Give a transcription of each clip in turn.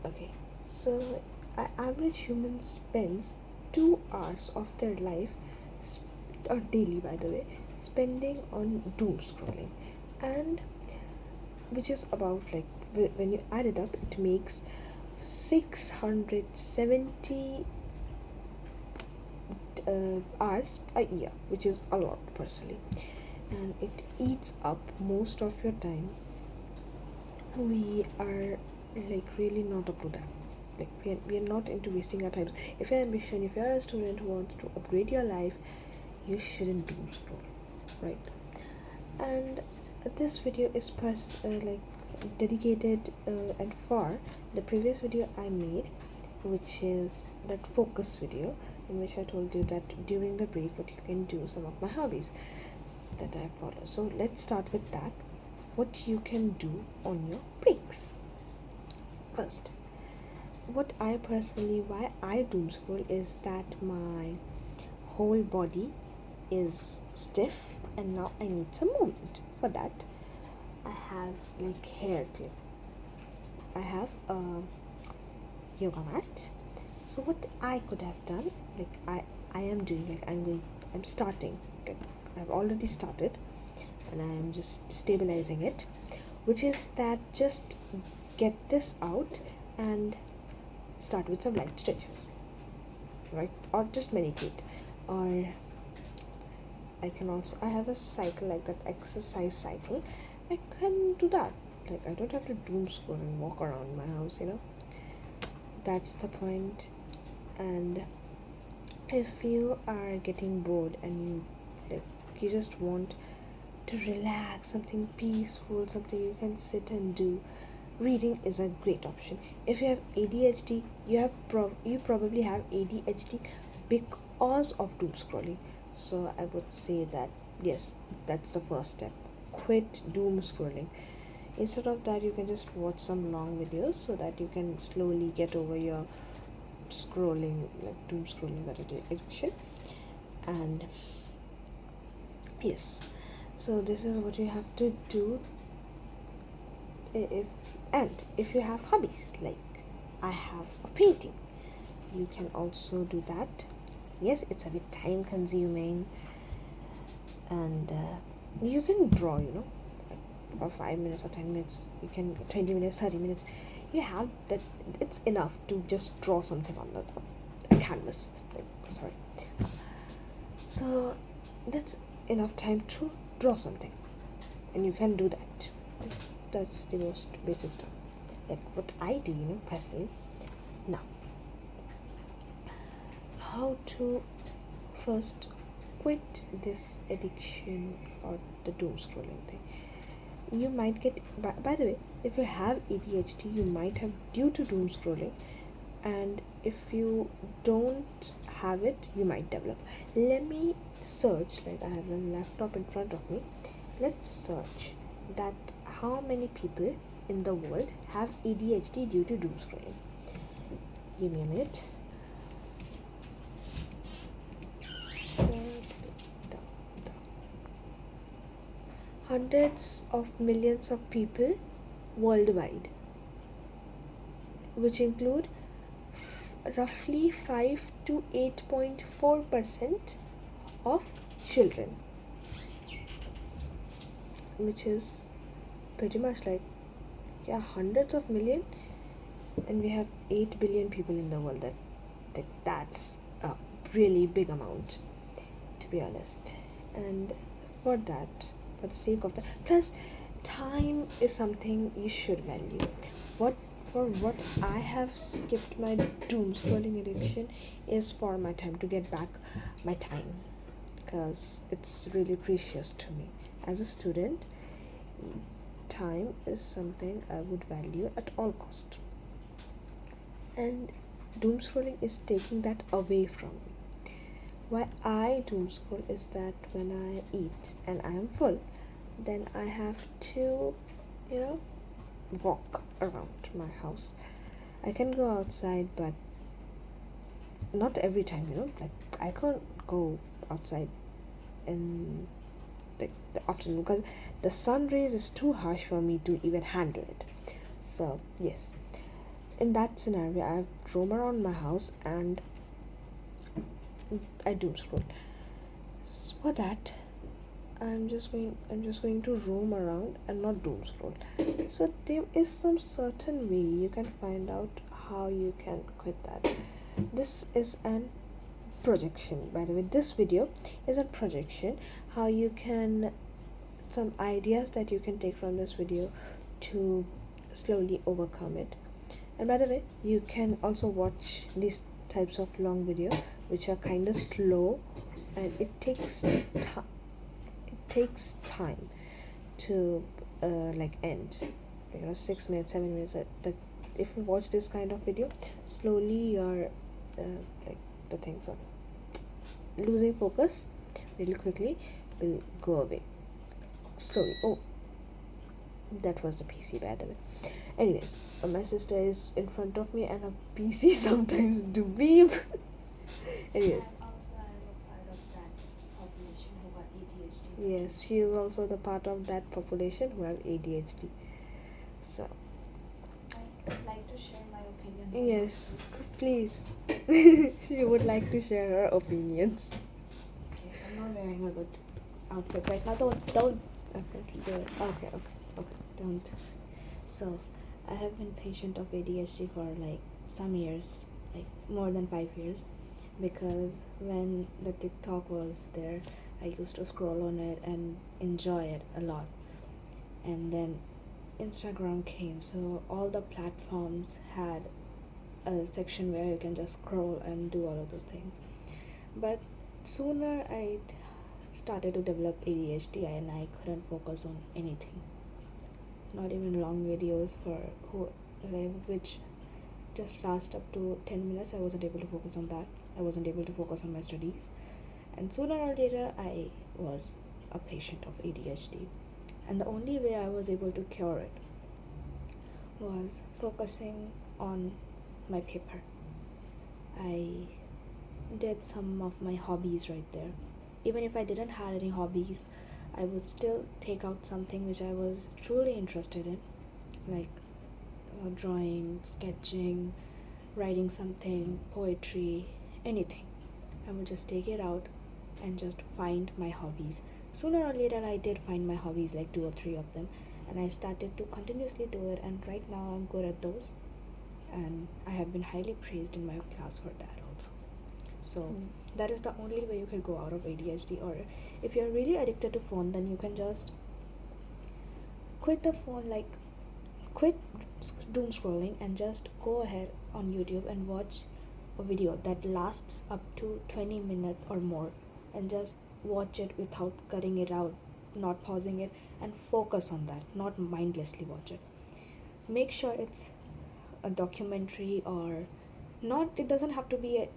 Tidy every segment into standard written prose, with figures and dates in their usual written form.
Okay, so average human spends 2 hours of their life, or daily by the way, spending on doom scrolling, and which is about like when you add it up, it makes 670 hours a year, which is a lot personally, and it eats up most of your time. We are like really not up to that. Like we are not into wasting our time. If your ambition, if you're a student who wants to upgrade your life, you shouldn't doom scroll, right? And this video is like dedicated and for the previous video I made, which is that focus video, in which I told you that during the break what you can do, some of my hobbies that I follow. So let's start with that. What you can do on your breaks. First, why I doom scroll is that my whole body is stiff and now I need some movement. For that, I have like hair clip. I have a yoga mat. So what I could have done, like I am doing, like I'm starting, like I've already started, and I am just stabilizing it, which is that just get this out and start with some light stretches, right? Or just meditate, or I have a cycle, like that exercise cycle. I can do that. Like I don't have to doom scroll and walk around my house. That's the point. And if you are getting bored and you just want to relax, something peaceful, something you can sit and do, reading is a great option. If you have ADHD, you probably have ADHD because of doom scrolling. So I would say that yes, that's the first step. Quit doom scrolling. Instead of that, you can just watch some long videos so that you can slowly get over your scrolling, like doom scrolling, that addiction. And yes, so this is what you have to do. If you have hobbies, like I have a painting, you can also do that. Yes, it's a bit time consuming, and you can draw, like for 5 minutes or 10 minutes, you can 20 minutes, 30 minutes, you have that. It's enough to just draw something on a canvas, like, sorry. So that's enough time to draw something, and you can do that. That's the most basic stuff, like what I do, personally. Now, how to first quit this addiction or the doom scrolling thing. You might get, by the way, if you have ADHD, you might have due to doom scrolling, and if you don't have it, you might develop. Let me search, like I have a laptop in front of me. Let's search that how many people in the world have ADHD due to doom scrolling. Give me a minute. Hundreds of millions of people worldwide, which include roughly 5 to 8.4% of children, which is pretty much like, hundreds of million, and we have 8 billion people in the world. That's a really big amount, to be honest. And for the sake of that, plus time is something you should value. What I have skipped my doom scrolling addiction is for my time, to get back my time, because it's really precious to me. As a student, time is something I would value at all cost, and doom scrolling is taking that away from me. Why I doom scroll is that when I eat and I am full, then I have to, walk around my house. I can go outside, but not every time, like I can't go outside in like the afternoon, because the sun rays is too harsh for me to even handle it. So yes, in that scenario, I roam around my house and I doom scroll. For that, I'm just going to roam around and not doom scroll. So there is some certain way you can find out how you can quit that. This is an projection, by the way. This video is a projection. How you can, some ideas that you can take from this video to slowly overcome it. And by the way, you can also watch these types of long video which are kind of slow, and it takes time to like end, 6 minutes, 7 minutes. If you watch this kind of video slowly, your like the things of losing focus really quickly will go away slowly. Oh, that was the PC, by the way. Anyways, my sister is in front of me and her PC sometimes do beep. Anyways, And also, I am a part of that population who got ADHD. yes, she is also the part of that population who have ADHD. So I would like to share my opinions. yes, please. She would like to share her opinions. Okay, I'm not wearing a good outfit right now. Don't. Okay. Don't. So, I have been patient of ADHD for like some years, like more than 5 years, because when the TikTok was there, I used to scroll on it and enjoy it a lot. And then Instagram came, so all the platforms had a section where you can just scroll and do all of those things. But sooner I started to develop ADHD and I couldn't focus on anything, not even long videos which just last up to 10 minutes. I wasn't able to focus on that. I wasn't able to focus on my studies, and sooner or later I was a patient of ADHD, and the only way I was able to cure it was focusing on my paper. I did some of my hobbies right there. Even if I didn't have any hobbies, I would still take out something which I was truly interested in, like drawing, sketching, writing something, poetry, anything. I would just take it out and just find my hobbies. Sooner or later, I did find my hobbies, like 2 or 3 of them, and I started to continuously do it, and right now I'm good at those, and I have been highly praised in my class for that also. So that is the only way you can go out of ADHD. Or if you're really addicted to phone, then you can just quit the phone, like quit doom scrolling, and just go ahead on YouTube and watch a video that lasts up to 20 minutes or more, and just watch it without cutting it out, not pausing it, and focus on that, not mindlessly watch it. Make sure it's a documentary, or not, it doesn't have to be a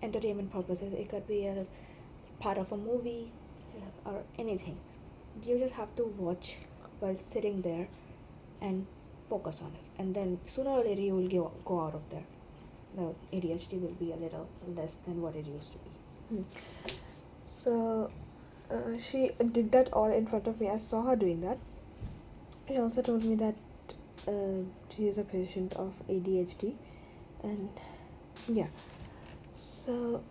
entertainment purposes, it could be a part of a movie or anything. You just have to watch while sitting there and focus on it, and then sooner or later you will go out of there. The ADHD will be a little less than what it used to be. So she did that all in front of me. I saw her doing that. She also told me that she is a patient of ADHD, and yeah, so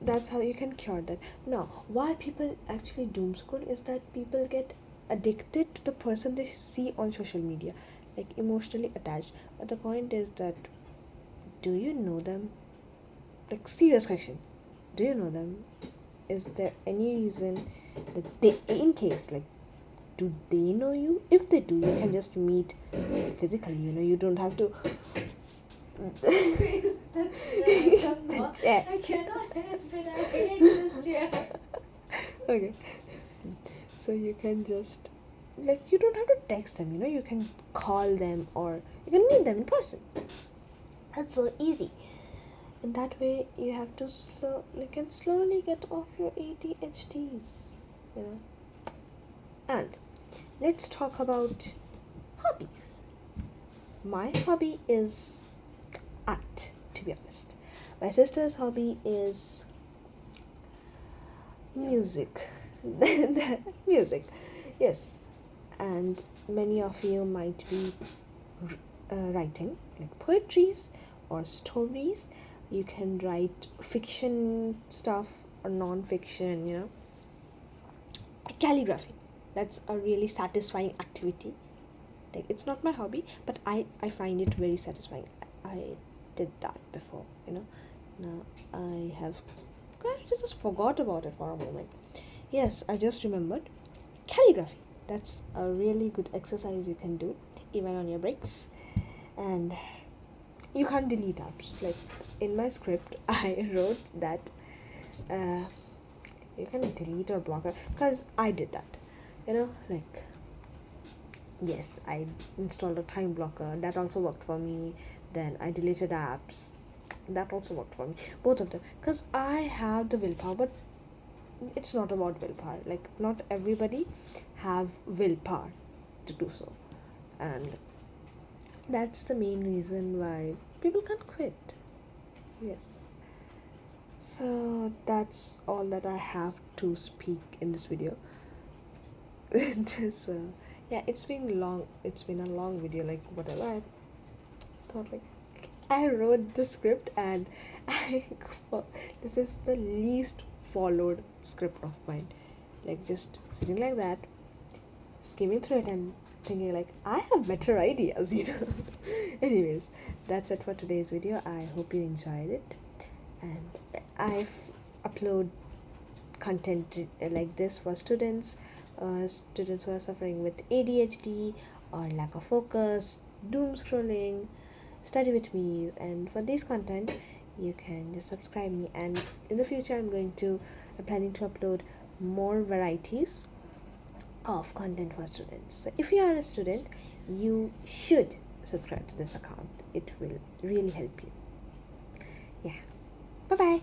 that's how you can cure that. Now, why people actually doom scroll is that people get addicted to the person they see on social media, like emotionally attached. But the point is that, do you know them? Like, serious question, do you know them? Is there any reason that they, in case, like, do they know you? If they do, you can just meet physically, you don't have to That's chair. I cannot help it. I hate this chair. Okay, so you can just, like, you don't have to text them, you can call them, or you can meet them in person. That's so easy. In that way, you have to can slowly get off your ADHDs, And let's talk about hobbies. My hobby is art, to be honest. My sister's hobby is music. Music, yes. And many of you might be writing. like poetries or stories. You can write fiction stuff or non-fiction, calligraphy. That's a really satisfying activity. Like, it's not my hobby, but I find it very satisfying. I did that before. Now I have I just forgot about it for a moment. Yes, I just remembered. Calligraphy. That's a really good exercise you can do even on your breaks. And you can't delete apps. Like, in my script I wrote that uh, you can delete or block it, because I did that. Like, yes, I installed a time blocker. That also worked for me. Then I deleted apps. That also worked for me. Both of them. Because I have the willpower, but it's not about willpower. Like, not everybody have willpower to do so. And that's the main reason why people can't quit. Yes. So that's all that I have to speak in this video. So yeah, it's been a long video, like whatever. I thought, like, I wrote the script, and I this is the least followed script of mine. Like, just sitting like that, skimming through it and thinking, like, I have better ideas. Anyways, that's it for today's video. I hope you enjoyed it, and I've upload content like this for students who are suffering with ADHD or lack of focus, doom scrolling, study with me. And for this content, you can just subscribe me, and in the future I'm planning to upload more varieties of content for students. So if you are a student, you should subscribe to this account. It will really help you. Yeah. Bye bye.